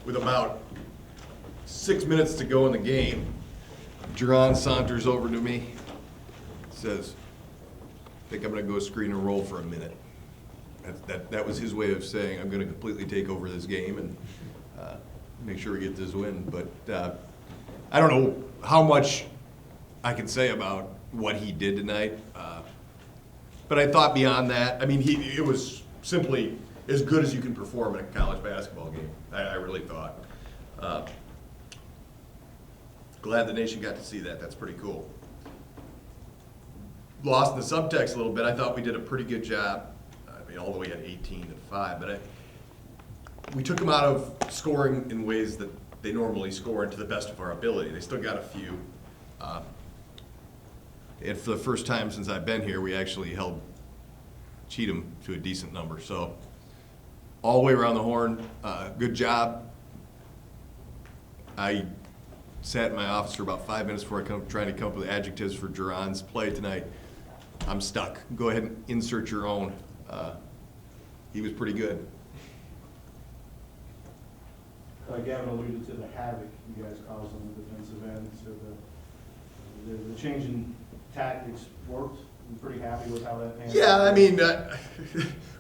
with about 6 minutes to go in the game, Jerron saunters over to me, says, I think I'm going to go screen and roll for a minute. That was his way of saying, I'm going to completely take over this game and make sure we get this win. But I don't know how much I can say about what he did tonight. But I thought beyond that, I mean, it was simply as good as you can perform in a college basketball game. I really thought. Glad the nation got to see that. That's pretty cool. Lost in the subtext a little bit. I thought we did a pretty good job. I mean, all the way at 18-5, but we took them out of scoring in ways that they normally score and to the best of our ability. They still got a few. And for the first time since I've been here, we actually held Cheatham to a decent number. So all the way around the horn, good job. I sat in my office for about 5 minutes before trying to come up with adjectives for Jerron's play tonight. I'm stuck. Go ahead and insert your own. He was pretty good. Gavin alluded to the havoc you guys caused on the defensive end. So the change in tactics worked. I'm pretty happy with how that panned out. Yeah, I mean,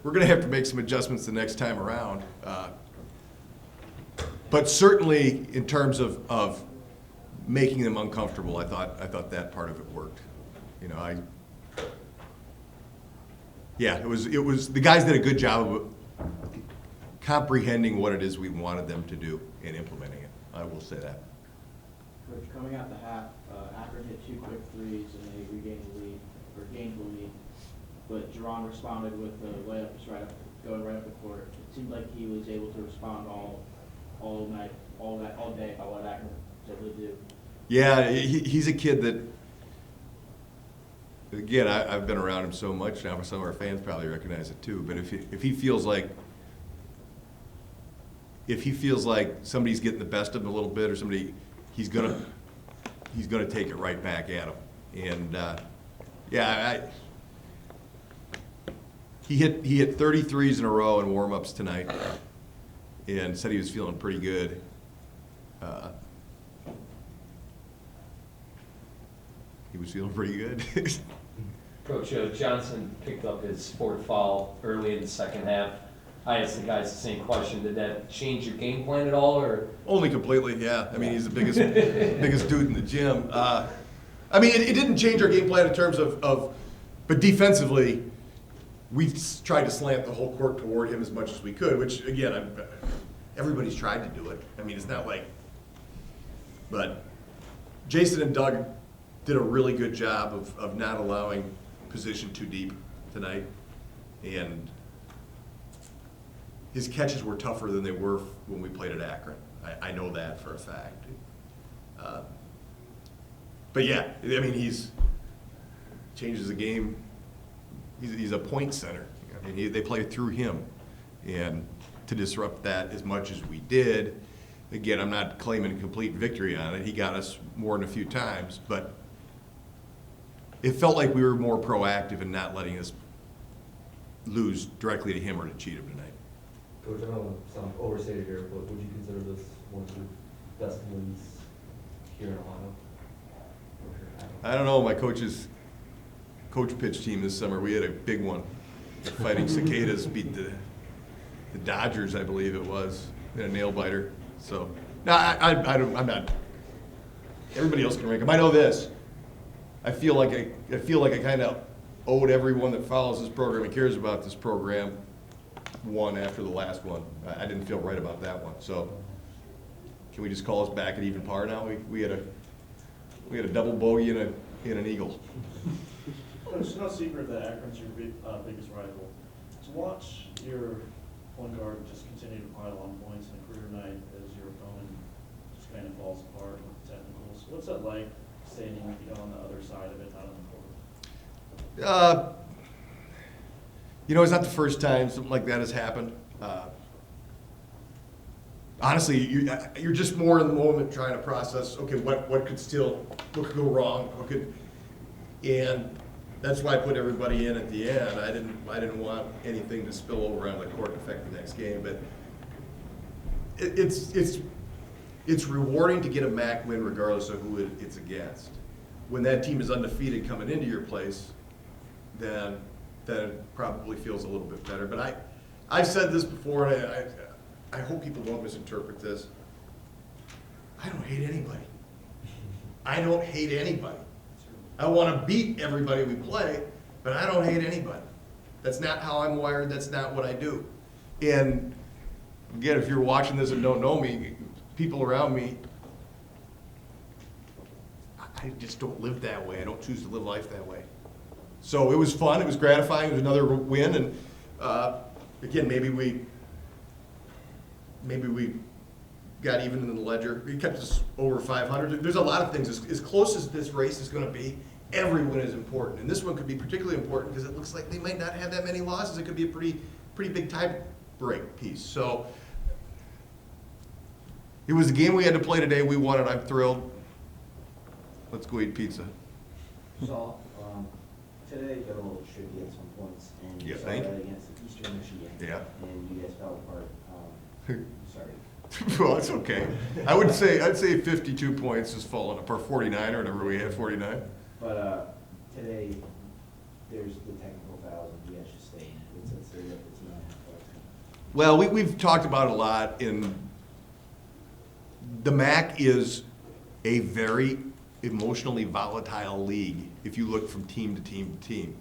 we're going to have to make some adjustments the next time around. But certainly in terms of making them uncomfortable, I thought that part of it worked. You know, it was the guys did a good job of comprehending what it is we wanted them to do and implementing it. I will say that. Coach, coming out the half, Akron hit 2 quick threes and they regained the lead, or gained the lead. But Jerron responded with the layups going right up the court. It seemed like he was able to respond all night, all day about what Akron was able to do. Yeah, he's a kid that, again, I've been around him so much now, some of our fans probably recognize it too, but if he feels like somebody's getting the best of him a little bit, or somebody, he's gonna take it right back at him. And he hit 33s in a row in warm-ups tonight, and said he was feeling pretty good. He was feeling pretty good. Coach, Johnson picked up his fourth foul early in the second half. I asked the guys the same question. Did that change your game plan at all, or? Only completely, yeah. I mean, he's the biggest dude in the gym. I mean, it didn't change our game plan in terms of, but defensively, we tried to slant the whole court toward him as much as we could, which, again, everybody's tried to do it. I mean, it's not like, but Jason and Doug did a really good job of not allowing position too deep tonight. And his catches were tougher than they were when we played at Akron. I know that for a fact. But yeah, I mean, he's changes the game. He's a point center. I mean, they play through him. And to disrupt that as much as we did, again, I'm not claiming complete victory on it. He got us more than a few times, but it felt like we were more proactive in not letting us lose directly to him or to Cheatham tonight. Coach, I don't want to sound overstated here, but would you consider this one of the best wins here in Ohio? I don't know. My coach pitch team this summer, we had a big one. The Fighting Cicadas beat the Dodgers, I believe it was, in a nail biter. So, no, I'm not. Everybody else can rank them. I know this. I feel like I kind of owed everyone that follows this program and cares about this program one after the last one. I didn't feel right about that one. So, can we just call us back at even par now? We had a double bogey and an eagle. It's no secret that Akron's your biggest rival. To watch your point guard just continue to pile on points in a career night as your opponent just kind of falls apart with the technicals, what's that like standing on the other side of it, not on the court? It's not the first time something like that has happened. Honestly, you're just more in the moment trying to process, okay, what could go wrong, and that's why I put everybody in at the end. I didn't want anything to spill over on the court and affect the next game, but it's rewarding to get a MAC win regardless of who it's against. When that team is undefeated coming into your place, then it probably feels a little bit better. But I've said this before, and I hope people don't misinterpret this. I don't hate anybody. I don't hate anybody. I want to beat everybody we play, but I don't hate anybody. That's not how I'm wired. That's not what I do. And again, if you're watching this and don't know me, people around me, I just don't live that way. I don't choose to live life that way. So it was fun. It was gratifying. It was another win. And again, maybe we got even in the ledger. We kept us over 500. There's a lot of things. As close as this race is going to be, every win is important. And this one could be particularly important because it looks like they might not have that many losses. It could be a pretty big tie break piece. So it was the game we had to play today. We won it. I'm thrilled. Let's go eat pizza. Saul, today got a little tricky at some points, and you Yeah, saw thank that you. against Eastern Michigan. Yeah. And you guys fell apart. Sorry. Well, it's okay. I'd say 52 points is falling apart. 49 or whatever we had, 49. But today, there's the technical fouls, and you guys should stay in it. It's the team. Well, we've talked about it a lot. In the MAC is a very emotionally volatile league if you look from team to team to team.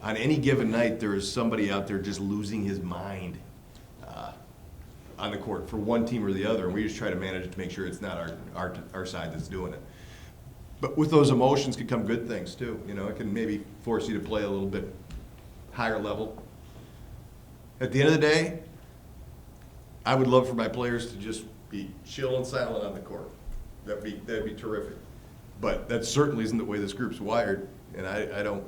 On any given night, there is somebody out there just losing his mind on the court for one team or the other, and we just try to manage it to make sure it's not our side that's doing it. But with those emotions can come good things too. You know, it can maybe force you to play a little bit higher level. At the end of the day, I would love for my players to just be chill and silent on the court. That'd be terrific. But that certainly isn't the way this group's wired, and I don't.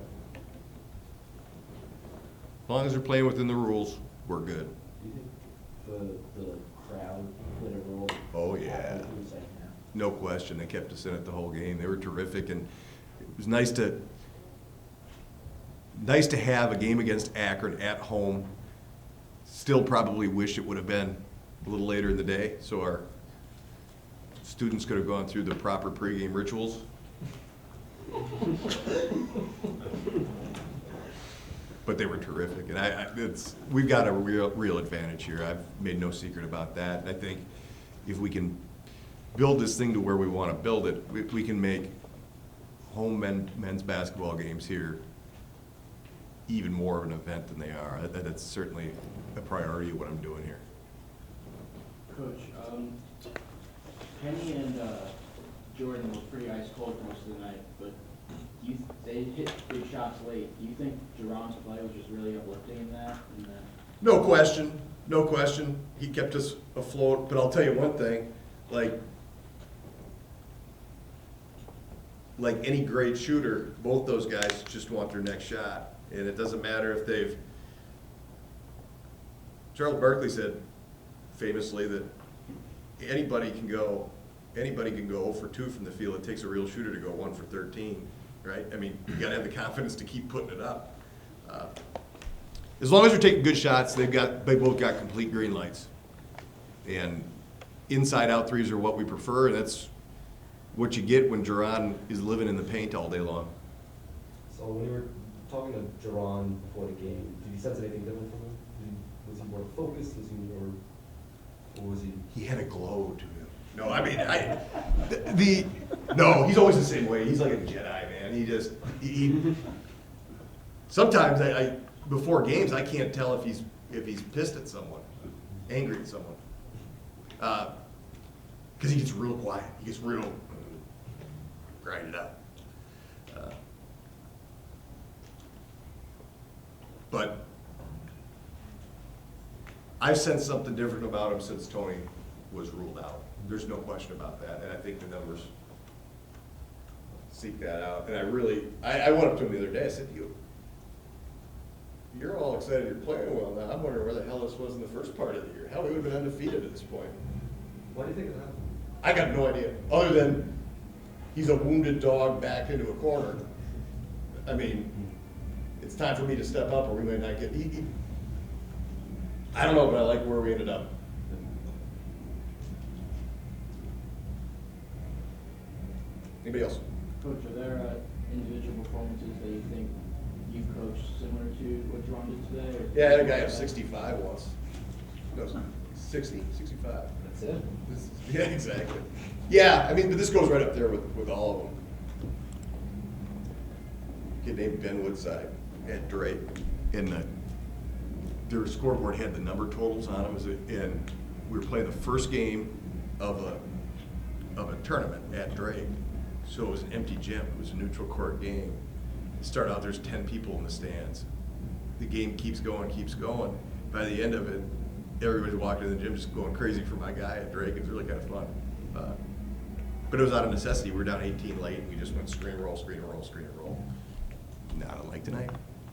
As long as they're playing within the rules, we're good. Do you think the crowd played a role? Oh, yeah. In the second half? No question. They kept us in it the whole game. They were terrific, and it was nice to have a game against Akron at home. Still probably wish it would have been a little later in the day, so our students could have gone through the proper pregame rituals. But they were terrific, and we've got a real advantage here. I've made no secret about that. And I think if we can build this thing to where we want to build it, we can make home men's basketball games here even more of an event than they are. That's certainly a priority of what I'm doing here. Coach, Penny and Jordan were pretty ice cold for most of the night, but they hit big shots late. Do you think Jerron's play was just really uplifting in that? No question, no question. He kept us afloat, but I'll tell you one thing, like any great shooter, both those guys just want their next shot. And it doesn't matter if Charles Barkley said famously that anybody can go 0 for 2 from the field. It takes a real shooter to go 1 for 13, right? I mean, you got to have the confidence to keep putting it up. As long as they're taking good shots, they both got complete green lights. And inside-out threes are what we prefer, and that's what you get when Jerron is living in the paint all day long. So when you were talking to Jerron before the game, did you sense anything different from him? Was he more focused? Was he more, or was he? He had a glow to him. No, I mean, no, he's always the same way. He's like a Jedi, man. He sometimes before games, I can't tell if he's pissed at someone, angry at someone. Because he gets real quiet. He gets real grinded up. But I've sensed something different about him since Tony was ruled out. There's no question about that, and I think the numbers seek that out. And I went up to him the other day. I said, "You're all excited you're playing well now. I'm wondering where the hell this was in the first part of the year. Hell, we would have been undefeated at this point." Why do you think it happened? I got no idea, other than he's a wounded dog backed into a corner. I mean, it's time for me to step up, or we might not get. I don't know, but I like where we ended up. Anybody else? Coach, are there individual performances that you think you've coached similar to what Jerron did today? Or Yeah, I had a guy have 65 once. No, 60, 65. That's it? Yeah, exactly. Yeah, I mean, but this goes right up there with all of them. A kid named Ben Woodside at Drake, and their scoreboard had the number totals on them, and we were playing the first game of a tournament at Drake. So it was an empty gym. It was a neutral court game. It started out, there's 10 people in the stands. The game keeps going, keeps going. By the end of it, everybody's walking in the gym just going crazy for my guy at Drake. It was really kind of fun. But it was out of necessity. We were down 18 late, and we just went screen and roll, screen and roll, screen and roll. Not unlike tonight.